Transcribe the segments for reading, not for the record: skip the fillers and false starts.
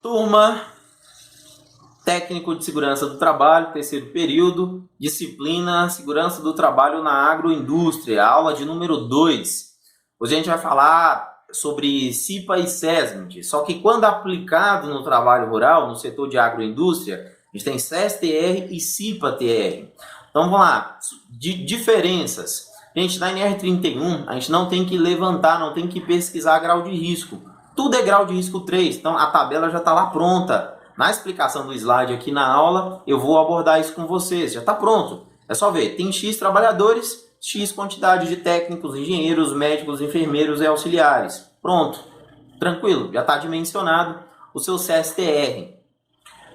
Turma, técnico de segurança do trabalho, terceiro período, disciplina segurança do trabalho na agroindústria, aula de número 2. Hoje a gente vai falar sobre CIPA e SESMIT, só que quando aplicado no trabalho rural, no setor de agroindústria, a gente tem SES-TR e CIPA-TR. Então vamos lá, diferenças. Gente, na NR31, a gente não tem que levantar, não tem que pesquisar grau de risco. Tudo é grau de risco 3, então a tabela já está lá pronta. Na explicação do slide aqui na aula, eu vou abordar isso com vocês, já está pronto. É só ver, tem X trabalhadores, X quantidade de técnicos, engenheiros, médicos, enfermeiros e auxiliares. Pronto, tranquilo, já está dimensionado o seu CSTR.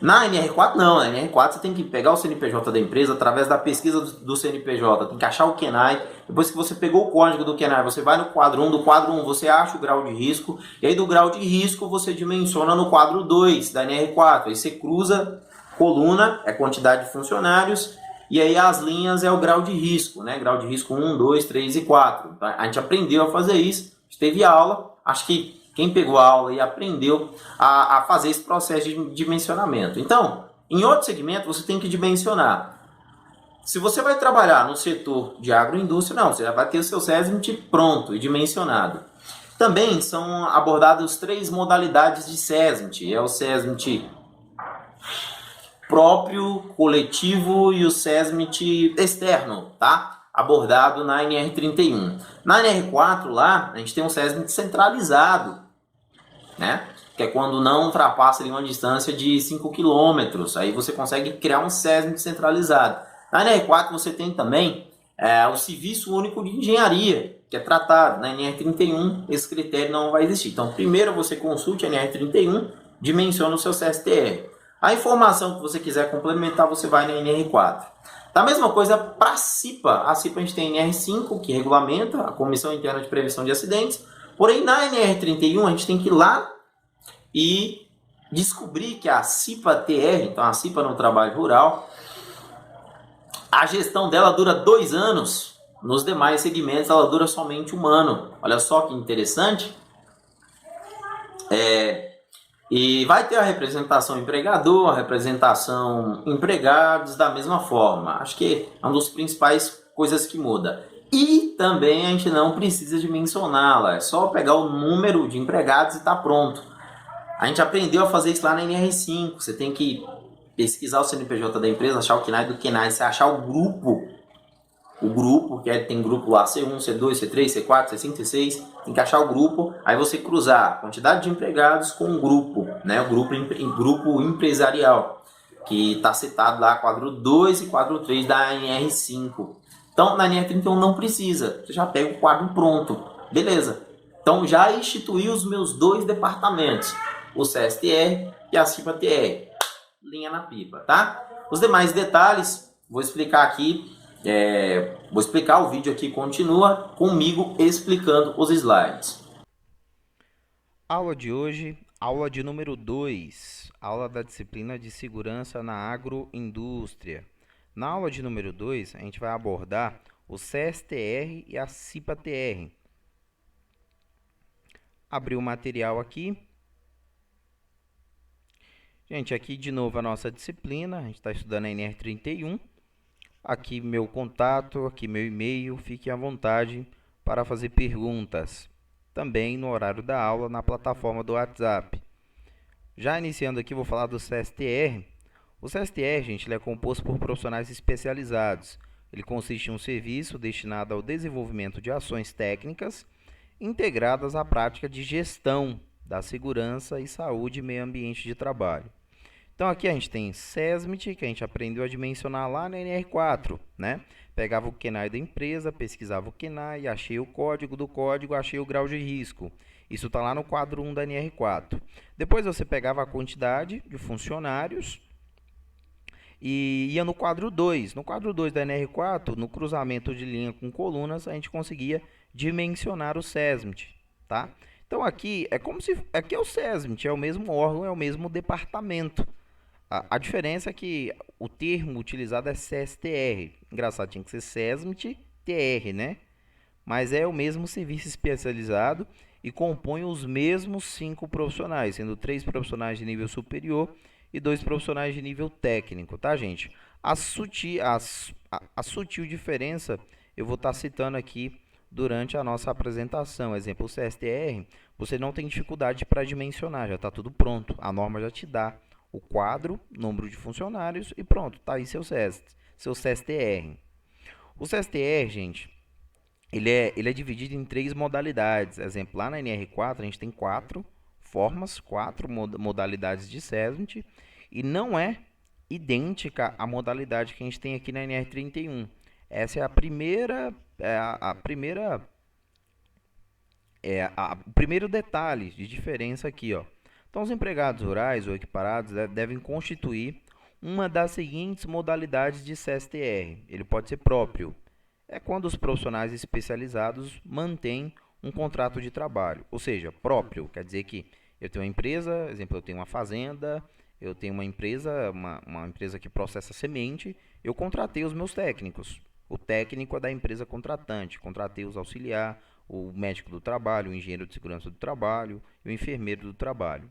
Na NR4 não, na NR4 você tem que pegar o CNPJ da empresa através da pesquisa do CNPJ, tem que achar o KENAI, depois que você pegou o código do KENAI, você vai no quadro 1, do quadro 1 você acha o grau de risco, e aí do grau de risco você dimensiona no quadro 2 da NR4, aí você cruza, coluna é quantidade de funcionários, e aí as linhas é o grau de risco, né? Grau de risco 1, 2, 3 e 4. A gente aprendeu a fazer isso, a gente teve aula, acho que quem pegou a aula e aprendeu a fazer esse processo de dimensionamento. Então, em outro segmento, você tem que dimensionar. Se você vai trabalhar no setor de agroindústria, não, você já vai ter o seu SESMIT pronto e dimensionado. Também são abordadas 3 modalidades de SESMIT. É o SESMIT próprio, coletivo e o SESMIT externo, tá? Abordado na NR31. Na NR4 lá, a gente tem um SESMIT centralizado, né? Que é quando não ultrapassa ali uma distância de 5 km. Aí você consegue criar um SESMIT centralizado. Na NR4 você tem também o Serviço Único de Engenharia, que é tratado. Na NR31 esse critério não vai existir. Então primeiro você consulte a NR31, dimensiona o seu CSTR. A informação que você quiser complementar, você vai na NR4. Da mesma coisa para a CIPA. A CIPA a gente tem a NR5, que regulamenta a Comissão Interna de Prevenção de Acidentes. Porém, na NR31, a gente tem que ir lá e descobrir que a CIPA-TR, então a CIPA no trabalho rural, a gestão dela dura 2 anos. Nos demais segmentos, ela dura somente 1 ano. Olha só que interessante. E vai ter a representação empregador, a representação empregados da mesma forma. Acho que é uma das principais coisas que muda. E também a gente não precisa dimensioná-la, é só pegar o número de empregados e está pronto. A gente aprendeu a fazer isso lá na NR5. Você tem que pesquisar o CNPJ da empresa, achar o KENAI do KENAI, você achar o grupo, que tem grupo lá C1, C2, C3, C4, C5, C6, tem que achar o grupo, aí você cruzar a quantidade de empregados com o grupo, né? O grupo empresarial, que está citado lá, quadro 2 e quadro 3 da NR5. Então, na NR31 não precisa, você já pega o quadro pronto, beleza. Então, já instituí os meus 2 departamentos, o CSTR e a CIPA-TR, linha na pipa, tá? Os demais detalhes, vou explicar aqui, vou explicar, o vídeo aqui continua comigo explicando os slides. Aula de hoje, aula de número 2, aula da disciplina de segurança na agroindústria. Na aula de número 2, a gente vai abordar o CSTR e a CIPA-TR. Abri o material aqui. Gente, aqui de novo a nossa disciplina, a gente está estudando a NR31. Aqui meu contato, aqui meu e-mail, fique à vontade para fazer perguntas. Também no horário da aula na plataforma do WhatsApp. Já iniciando aqui, vou falar do CSTR. O CSTR, gente, ele é composto por profissionais especializados. Ele consiste em um serviço destinado ao desenvolvimento de ações técnicas integradas à prática de gestão da segurança e saúde e meio ambiente de trabalho. Então aqui a gente tem SESMIT, que a gente aprendeu a dimensionar lá na NR4, né? Pegava o KENAI da empresa, pesquisava o KENAI, achei o código do código, achei o grau de risco. Isso está lá no quadro 1 da NR4. Depois você pegava a quantidade de funcionários e ia no quadro 2. No quadro 2 da NR4, no cruzamento de linha com colunas, a gente conseguia dimensionar o SESMIT, tá? Então aqui é como se... Aqui é o SESMIT, é o mesmo órgão, é o mesmo departamento. A diferença é que o termo utilizado é CSTR. Engraçado, tinha que ser SESMIT-TR, né? Mas é o mesmo serviço especializado e compõe os mesmos 5 profissionais, sendo 3 profissionais de nível superior e 2 profissionais de nível técnico, tá, gente? A sutil diferença eu vou estar citando aqui durante a nossa apresentação. Exemplo, o CSTR, você não tem dificuldade para dimensionar, já está tudo pronto. A norma já te dá o quadro, número de funcionários e pronto, está aí seu CSTR. O CSTR, gente, ele é dividido em 3 modalidades. Exemplo, lá na NR4 a gente tem 4 formas, 4 modalidades de SESMIT e não é idêntica à modalidade que a gente tem aqui na NR31. Essa é a primeira, o primeiro detalhe de diferença aqui, ó. Então, os empregados rurais ou equiparados devem constituir uma das seguintes modalidades de CSTR. Ele pode ser próprio. É quando os profissionais especializados mantêm um contrato de trabalho. Ou seja, próprio quer dizer que eu tenho uma empresa, exemplo, eu tenho uma fazenda, eu tenho uma empresa que processa semente, eu contratei os meus técnicos. O técnico é da empresa contratante, contratei os auxiliar, o médico do trabalho, o engenheiro de segurança do trabalho e o enfermeiro do trabalho.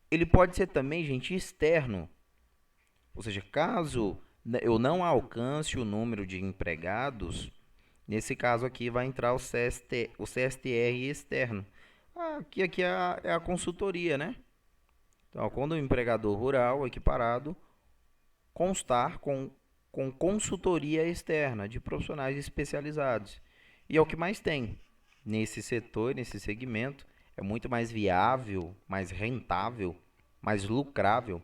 Ele pode ser também, gente, externo. Ou seja, caso eu não alcance o número de empregados, nesse caso aqui vai entrar o CSTR externo. Aqui é a consultoria, né? Então, quando o empregador rural equiparado constar com consultoria externa de profissionais especializados. E é o que mais tem nesse setor, nesse segmento. É muito mais viável, mais rentável, mais lucrável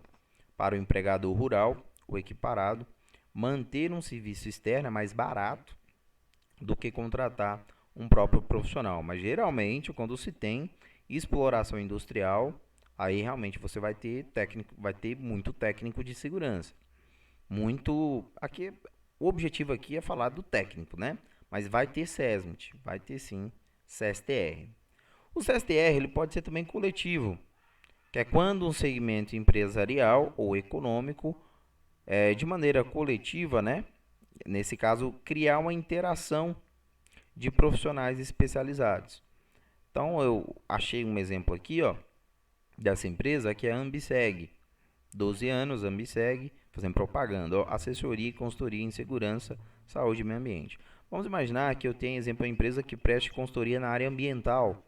para o empregador rural, o equiparado, manter um serviço externo é mais barato do que contratar um próprio profissional. Mas geralmente, quando se tem exploração industrial, aí realmente você vai ter muito técnico de segurança. O objetivo aqui é falar do técnico, né? Mas vai ter SESMIT, vai ter sim CSTR. O CSTR ele pode ser também coletivo, que é quando um segmento empresarial ou econômico, de maneira coletiva, né? Nesse caso, criar uma interação de profissionais especializados. Então, eu achei um exemplo aqui, ó, dessa empresa, que é a Ambiseg. 12 anos, Ambiseg, fazendo propaganda, ó, assessoria e consultoria em segurança, saúde e meio ambiente. Vamos imaginar que eu tenho, exemplo, uma empresa que preste consultoria na área ambiental.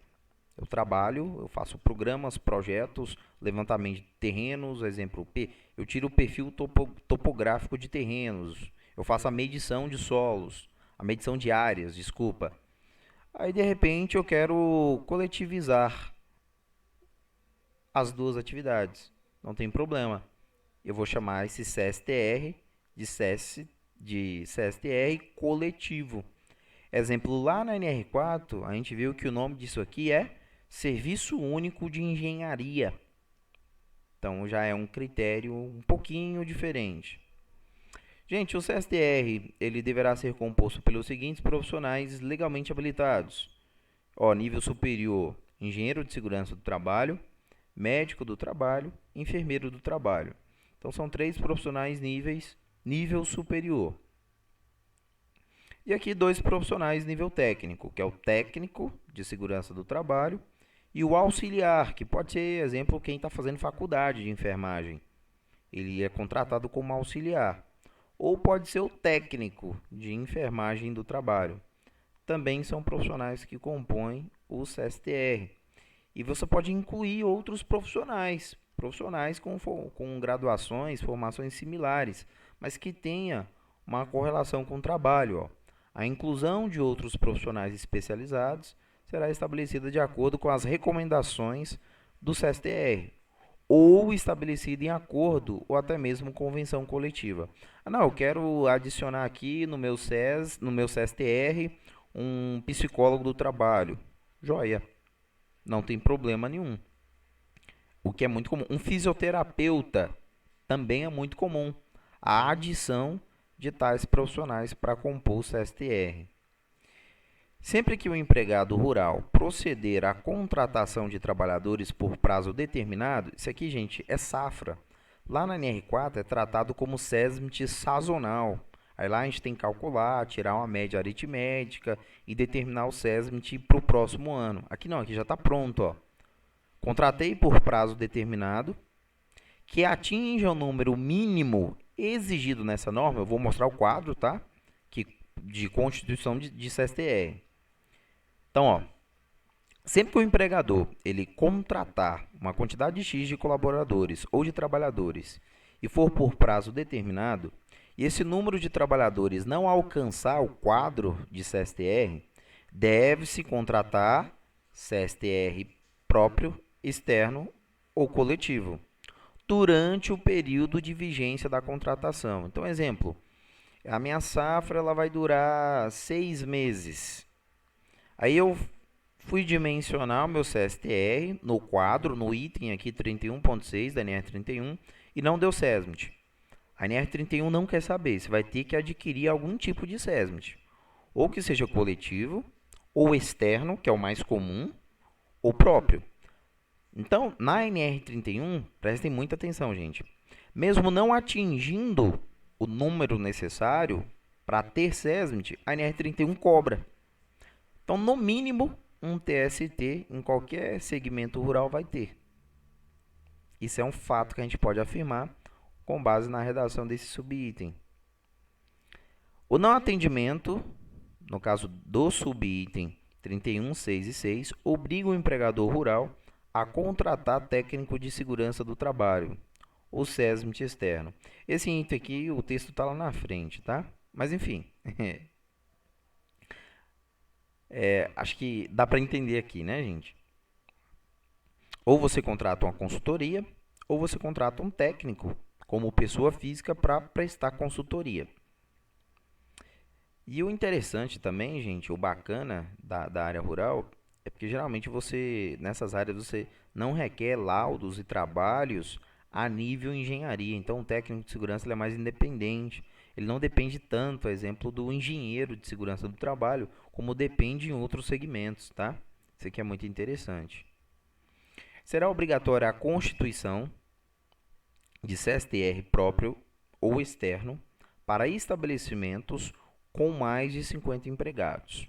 Eu faço programas, projetos, levantamento de terrenos, exemplo, eu tiro o perfil topográfico de terrenos, eu faço a medição de solos, a medição de áreas, desculpa. Aí, de repente, eu quero coletivizar as duas atividades. Não tem problema. Eu vou chamar esse CSTR de CSTR coletivo. Exemplo, lá na NR4, a gente viu que o nome disso aqui é Serviço Único de Engenharia. Então, já é um critério um pouquinho diferente. Gente, o CSTR ele deverá ser composto pelos seguintes profissionais legalmente habilitados. Nível superior, engenheiro de segurança do trabalho, médico do trabalho, enfermeiro do trabalho. Então, são 3 profissionais nível superior. E aqui 2 profissionais nível técnico, que é o técnico de segurança do trabalho e o auxiliar, que pode ser, exemplo, quem está fazendo faculdade de enfermagem. Ele é contratado como auxiliar. Ou pode ser o técnico de enfermagem do trabalho. Também são profissionais que compõem o CSTR. E você pode incluir outros profissionais com graduações, formações similares, mas que tenha uma correlação com o trabalho. Ó. A inclusão de outros profissionais especializados será estabelecida de acordo com as recomendações do CSTR, ou estabelecida em acordo ou até mesmo convenção coletiva. Eu quero adicionar aqui no meu CSTR, um psicólogo do trabalho. Joia, não tem problema nenhum. O que é muito comum. Um fisioterapeuta também é muito comum. A adição de tais profissionais para compor o CSTR. Sempre que o empregado rural proceder à contratação de trabalhadores por prazo determinado, isso aqui, gente, é safra. Lá na NR4 é tratado como SESMIT sazonal. Aí lá a gente tem que calcular, tirar uma média aritmética e determinar o SESMIT para o próximo ano. Aqui não, aqui já está pronto, ó. Contratei por prazo determinado, que atinja o número mínimo exigido nessa norma. Eu vou mostrar o quadro, tá? De constituição de CSTR. Então, ó, sempre que o empregador ele contratar uma quantidade X de colaboradores ou de trabalhadores e for por prazo determinado, e esse número de trabalhadores não alcançar o quadro de CSTR, deve-se contratar CSTR próprio, externo ou coletivo, durante o período de vigência da contratação. Então, exemplo, a minha safra ela vai durar 6 meses. Aí eu fui dimensionar o meu CSTR no quadro, no item aqui 31.6 da NR31 e não deu SESMIT. A NR31 não quer saber, você vai ter que adquirir algum tipo de SESMIT. Ou que seja coletivo, ou externo, que é o mais comum, ou próprio. Então, na NR31, prestem muita atenção, gente. Mesmo não atingindo o número necessário para ter SESMIT, a NR31 cobra. Então, no mínimo, um TST em qualquer segmento rural vai ter. Isso é um fato que a gente pode afirmar com base na redação desse subitem. O não atendimento, no caso do subitem 31, 6 e 6, obriga o empregador rural a contratar técnico de segurança do trabalho, o SESMIT externo. Esse item aqui, o texto está lá na frente, tá? Mas enfim, acho que dá para entender aqui, né, gente? Ou você contrata uma consultoria, ou você contrata um técnico como pessoa física para prestar consultoria. E o interessante também, gente, o bacana da área rural, é porque geralmente nessas áreas, você não requer laudos e trabalhos a nível engenharia. Então, o técnico de segurança ele é mais independente. Ele não depende tanto, exemplo, do engenheiro de segurança do trabalho, como depende em outros segmentos, tá? Isso aqui é muito interessante. Será obrigatória a constituição de CSTR próprio ou externo para estabelecimentos com mais de 50 empregados.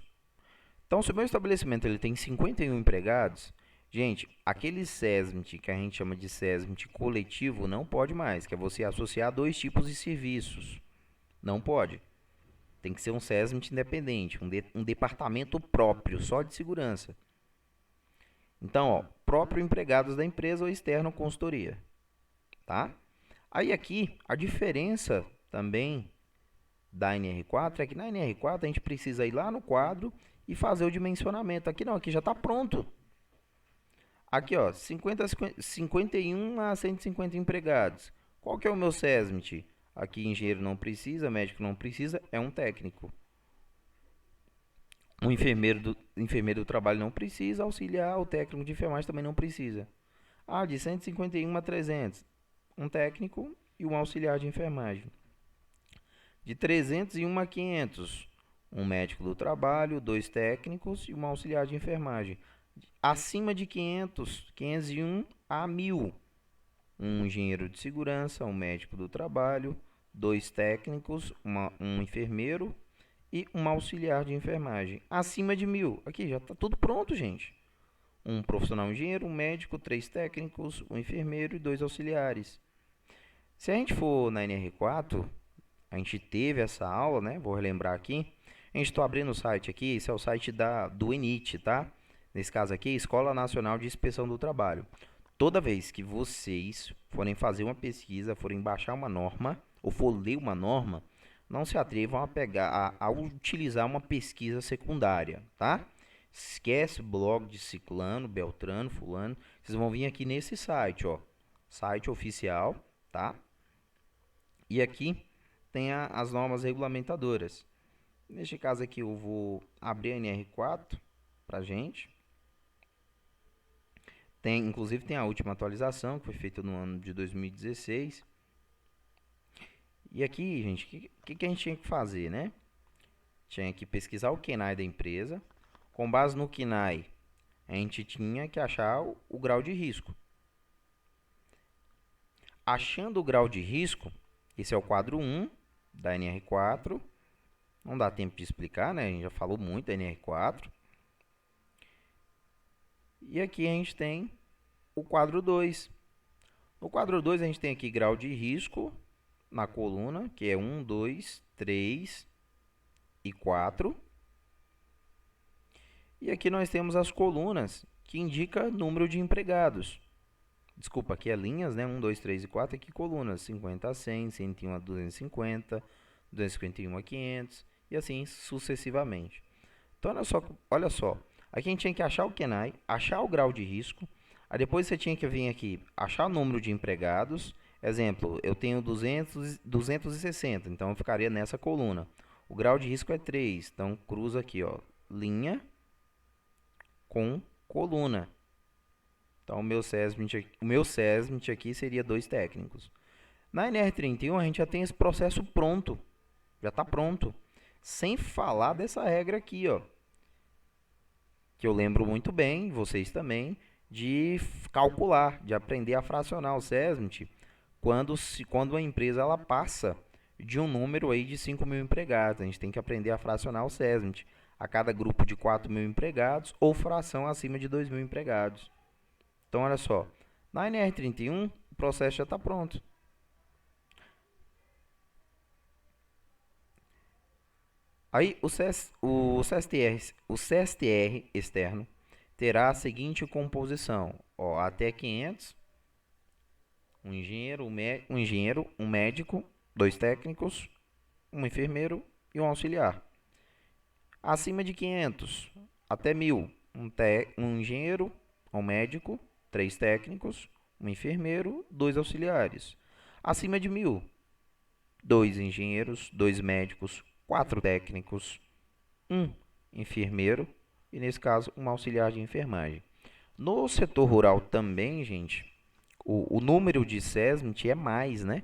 Então, se o meu estabelecimento ele tem 51 empregados, gente, aquele SESMIT que a gente chama de SESMIT coletivo não pode mais, que é você associar dois tipos de serviços. Não pode. Tem que ser um SESMIT independente, um departamento próprio, só de segurança. Então, ó, próprio empregados da empresa ou externo consultoria, tá? Aí aqui, a diferença também da NR4 é que na NR4 a gente precisa ir lá no quadro e fazer o dimensionamento. Aqui não, aqui já está pronto. Aqui, ó, 51 a 150 empregados. Qual que é o meu SESMIT? Aqui engenheiro não precisa, médico não precisa, é um técnico. O enfermeiro do trabalho não precisa, auxiliar, o técnico de enfermagem também não precisa. Ah, de 151 a 300, um técnico e um auxiliar de enfermagem. De 301 a 500, um médico do trabalho, dois técnicos e um auxiliar de enfermagem. Acima de 500, 501 a 1000, um engenheiro de segurança, um médico do trabalho, dois técnicos, um enfermeiro e um auxiliar de enfermagem. Acima de 1000, aqui já está tudo pronto, gente. Um profissional engenheiro, um médico, três técnicos, um enfermeiro e dois auxiliares. Se a gente for na NR4, a gente teve essa aula, né? Vou relembrar aqui. A gente está abrindo o site aqui, esse é o site do ENIT, tá? Nesse caso aqui, Escola Nacional de Inspeção do Trabalho. Toda vez que vocês forem fazer uma pesquisa, forem baixar uma norma, ou for ler uma norma, não se atrevam a utilizar uma pesquisa secundária, tá? Esquece o blog de ciclano, beltrano, fulano. Vocês vão vir aqui nesse site, ó. Site oficial, tá? E aqui tem as normas regulamentadoras. Neste caso aqui eu vou abrir a NR4 pra gente. Inclusive tem a última atualização que foi feita no ano de 2016. E aqui, gente, o que a gente tinha que fazer, né? Tinha que pesquisar o KNAI da empresa. Com base no KNAI, a gente tinha que achar o grau de risco. Achando o grau de risco, esse é o quadro 1, da NR4. Não dá tempo de explicar, né? A gente já falou muito da NR4. E aqui a gente tem o quadro 2. No quadro 2 a gente tem aqui grau de risco na coluna, que é 1, 2, 3 e 4. E aqui nós temos as colunas, que indica número de empregados. Desculpa, aqui é linhas, né? 1, 2, 3 e 4. Aqui colunas, 50 a 100, 101 a 250, 251 a 500 e assim sucessivamente. Então, olha só. Aqui a gente tinha que achar o KENAI, achar o grau de risco. Aí depois você tinha que vir aqui, achar o número de empregados. Exemplo, eu tenho 260, então eu ficaria nessa coluna. O grau de risco é 3, então cruza aqui, ó, linha com coluna. Então, o meu SESMIT aqui seria 2 técnicos. Na NR31, a gente já tem esse processo pronto. Já está pronto. Sem falar dessa regra aqui, ó. Que eu lembro muito bem, vocês também, de calcular, de aprender a fracionar o SESMIT quando a empresa ela passa de um número aí de 5.000 empregados. A gente tem que aprender a fracionar o SESMIT a cada grupo de 4.000 empregados ou fração acima de 2.000 empregados. Então, olha só, na NR31, o processo já está pronto. Aí, o CSTR externo terá a seguinte composição. Ó, até 500, um engenheiro, um médico, 2 técnicos, um enfermeiro e um auxiliar. Acima de 500, até 1.000, um engenheiro, um médico, 3 técnicos, um enfermeiro, 2 auxiliares. Acima de 1.000, 2 engenheiros, 2 médicos, 4 técnicos, 1 enfermeiro e, nesse caso, um auxiliar de enfermagem. No setor rural também, gente, o número de SESMIT é mais, né?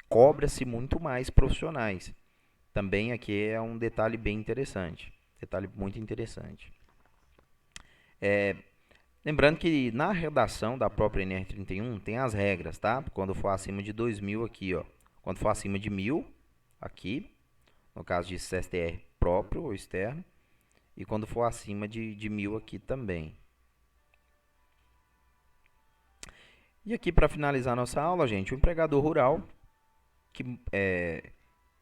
Cobra-se muito mais profissionais. Também aqui é um detalhe bem interessante. Detalhe muito interessante. Lembrando que na redação da própria NR31 tem as regras, tá? Quando for acima de 2.000 aqui, ó. Quando for acima de 1.000, aqui, no caso de CSTR próprio ou externo. E quando for acima de 1.000 aqui também. E aqui para finalizar nossa aula, gente, o empregador rural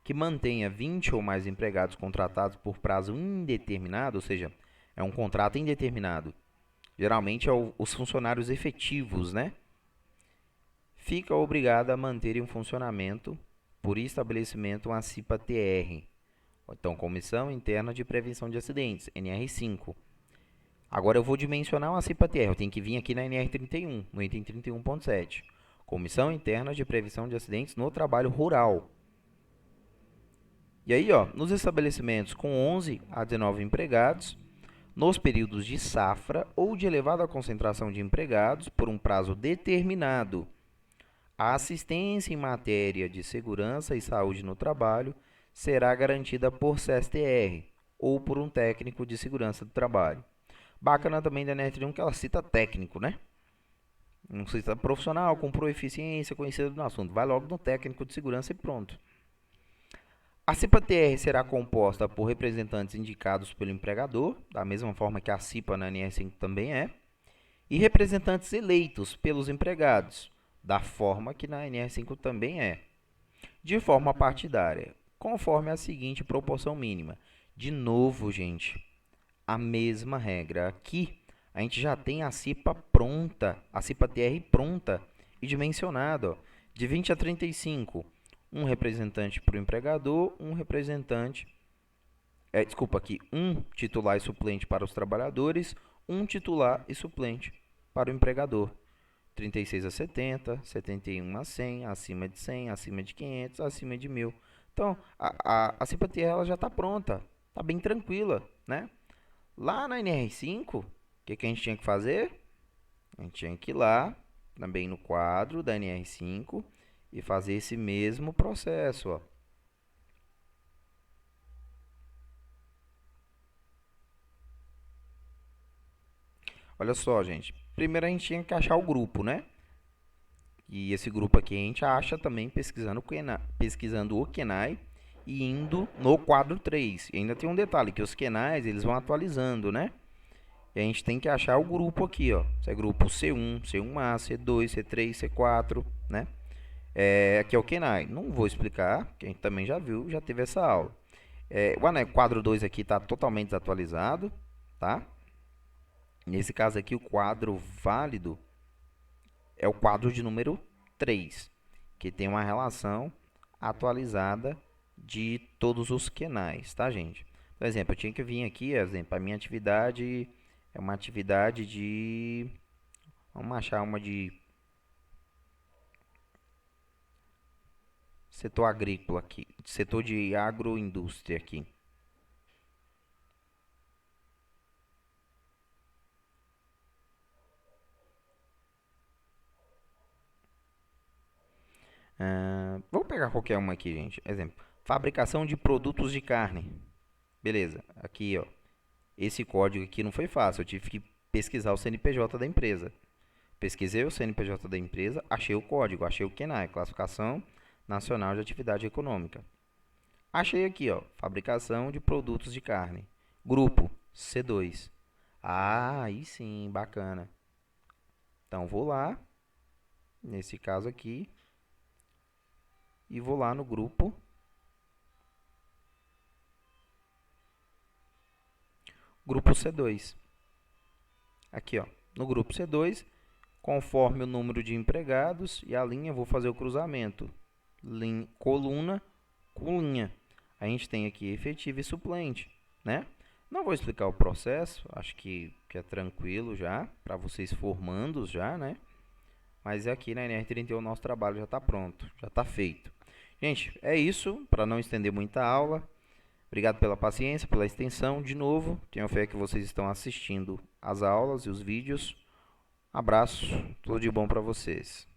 que mantenha 20 ou mais empregados contratados por prazo indeterminado, ou seja, é um contrato indeterminado. Geralmente é os funcionários efetivos, né? Fica obrigado a manter em funcionamento, por estabelecimento, uma CIPA-TR. Então, Comissão Interna de Prevenção de Acidentes, NR5. Agora eu vou dimensionar uma CIPA-TR. Eu tenho que vir aqui na NR31, no item 31.7. Comissão Interna de Prevenção de Acidentes no Trabalho Rural. E aí, ó, nos estabelecimentos com 11 a 19 empregados, nos períodos de safra ou de elevada concentração de empregados por um prazo determinado, a assistência em matéria de segurança e saúde no trabalho será garantida por CSTR ou por um técnico de segurança do trabalho. Bacana também da NR31 que ela cita técnico, né? Não cita profissional com proeficiência conhecido no assunto. Vai logo no técnico de segurança e pronto. A CIPA-TR será composta por representantes indicados pelo empregador, da mesma forma que a CIPA na NR5 também é, e representantes eleitos pelos empregados, da forma que na NR5 também é, de forma partidária, conforme a seguinte proporção mínima. De novo, gente, a mesma regra. Aqui a gente já tem a CIPA pronta, a CIPA-TR pronta e dimensionada, ó, de 20 a 35. Um representante para o empregador, um titular e suplente para os trabalhadores, um titular e suplente para o empregador. 36 a 70, 71 a 100, acima de 100, acima de 500, acima de 1.000. Então, a CIPA-TR ela já está pronta, está bem tranquila, né? Lá na NR5, o que a gente tinha que fazer? A gente tinha que ir lá, também no quadro da NR5, e fazer esse mesmo processo, ó. Olha só, gente. Primeiro a gente tinha que achar o grupo, né? E esse grupo aqui a gente acha também pesquisando o KENAI e indo no quadro 3. E ainda tem um detalhe, que os QNAEs, eles vão atualizando, né? E a gente tem que achar o grupo aqui, ó. Se é grupo C1, C1A, C2, C3, C4, né? Aqui é o QNAE. Não vou explicar, que a gente também já viu, já teve essa aula. O quadro 2 aqui está totalmente desatualizado, tá? Nesse caso aqui, o quadro válido é o quadro de número 3, que tem uma relação atualizada de todos os QNAEs, tá, gente? Por exemplo, eu tinha que vir aqui, exemplo, a minha atividade é uma atividade de... Vamos achar uma de setor agrícola aqui, setor de agroindústria aqui. Vamos pegar qualquer uma aqui, gente. Exemplo, fabricação de produtos de carne. Beleza, aqui, ó. Esse código aqui não foi fácil, eu tive que pesquisar o CNPJ da empresa. Pesquisei o CNPJ da empresa, achei o código, achei o QNAE, Classificação Nacional de Atividade Econômica. Achei aqui, ó, fabricação de produtos de carne. Grupo C2. Ah, aí sim, bacana. Então vou lá, nesse caso aqui, e vou lá no grupo C2. Aqui, ó, no grupo C2, conforme o número de empregados e a linha, vou fazer o cruzamento. Coluna com linha. A gente tem aqui efetivo e suplente, né? Não vou explicar o processo, acho que é tranquilo já, para vocês formandos já, né? Mas aqui na NR31 o nosso trabalho já está pronto, já está feito. Gente, é isso, para não estender muita aula. Obrigado pela paciência, pela extensão. De novo, tenho fé que vocês estão assistindo as aulas e os vídeos. Abraço, tudo de bom para vocês.